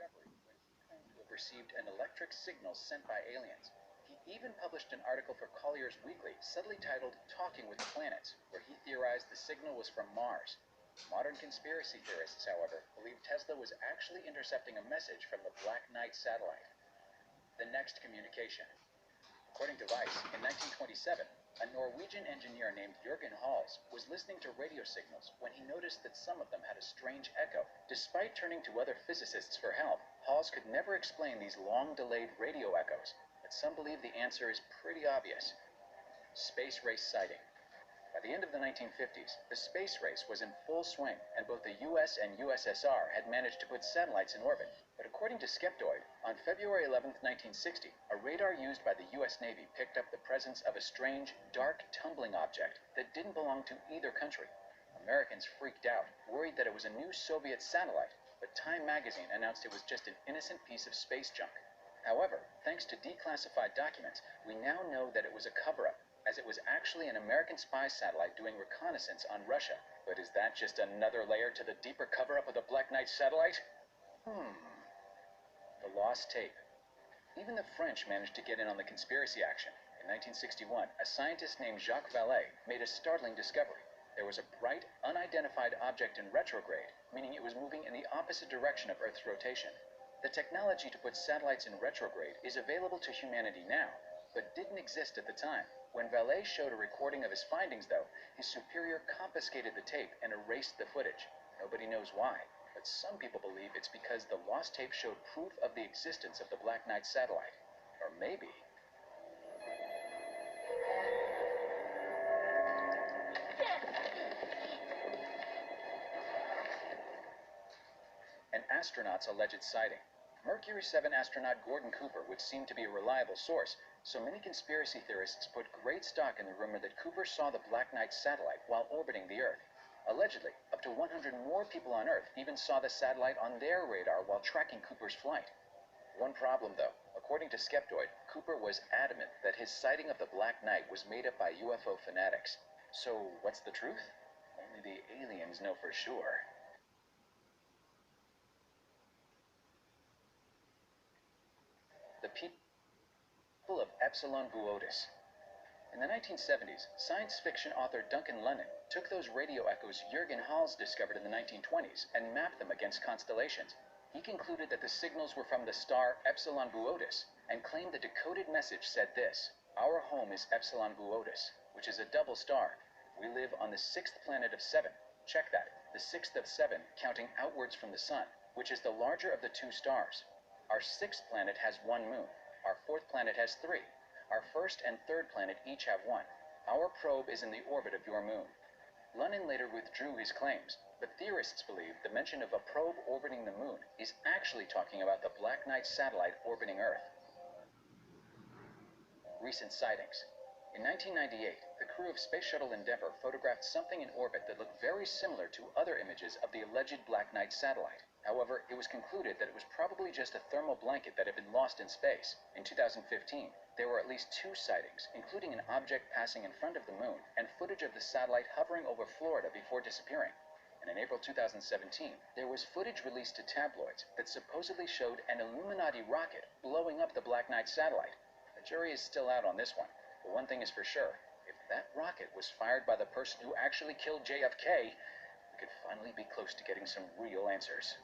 discovery when he claimed to have received an electric signal sent by aliens. He even published an article for Collier's Weekly, subtly titled Talking with the Planets, where he theorized the signal was from Mars. Modern conspiracy theorists, however, believe Tesla was actually intercepting a message from the Black Knight satellite. The next communication. According to Vice, in 1927, a Norwegian engineer named Jürgen Hals was listening to radio signals when he noticed that some of them had a strange echo. Despite turning to other physicists for help, Hals could never explain these long-delayed radio echoes, but some believe the answer is pretty obvious. Space race sighting. By the end of the 1950s, the space race was in full swing, and both the US and USSR had managed to put satellites in orbit. But according to Skeptoid, on February 11, 1960, a radar used by the US Navy picked up the presence of a strange, dark, tumbling object that didn't belong to either country. Americans freaked out, worried that it was a new Soviet satellite, but Time magazine announced it was just an innocent piece of space junk. However, thanks to declassified documents, we now know that it was a cover-up, as it was actually an American spy satellite doing reconnaissance on Russia. But is that just another layer to the deeper cover-up of the Black Knight satellite? The lost tape. Even the French managed to get in on the conspiracy action. In 1961, a scientist named Jacques Vallée made a startling discovery. There was a bright, unidentified object in retrograde, meaning it was moving in the opposite direction of Earth's rotation. The technology to put satellites in retrograde is available to humanity now, but didn't exist at the time. When Vallée showed a recording of his findings, though, his superior confiscated the tape and erased the footage. Nobody knows why, but some people believe it's because the lost tape showed proof of the existence of the Black Knight satellite. Or maybe... an astronaut's alleged sighting. Mercury 7 astronaut Gordon Cooper would seem to be a reliable source, so many conspiracy theorists put great stock in the rumor that Cooper saw the Black Knight satellite while orbiting the Earth. Allegedly, up to 100 more people on Earth even saw the satellite on their radar while tracking Cooper's flight. One problem, though. According to Skeptoid, Cooper was adamant that his sighting of the Black Knight was made up by UFO fanatics. So, what's the truth? Only the aliens know for sure. The people of Epsilon Boötis. In the 1970s, science fiction author Duncan Lennon took those radio echoes Jürgen Hals discovered in the 1920s and mapped them against constellations. He concluded that the signals were from the star Epsilon Boötis and claimed the decoded message said this: "Our home is Epsilon Boötis, which is a double star. We live on the sixth planet of 7. Check that, the sixth of 7, counting outwards from the sun, which is the larger of the two stars. Our sixth planet has 1 moon. Our fourth planet has 3. Our first and third planet each have 1. Our probe is in the orbit of your moon." Lennon later withdrew his claims, but theorists believe the mention of a probe orbiting the moon is actually talking about the Black Knight satellite orbiting Earth. Recent sightings. In 1998, the crew of Space Shuttle Endeavour photographed something in orbit that looked very similar to other images of the alleged Black Knight satellite. However, it was concluded that it was probably just a thermal blanket that had been lost in space. In 2015, there were at least 2 sightings, including an object passing in front of the moon and footage of the satellite hovering over Florida before disappearing. And in April 2017, there was footage released to tabloids that supposedly showed an Illuminati rocket blowing up the Black Knight satellite. The jury is still out on this one, but one thing is for sure: if that rocket was fired by the person who actually killed JFK, we could finally be close to getting some real answers.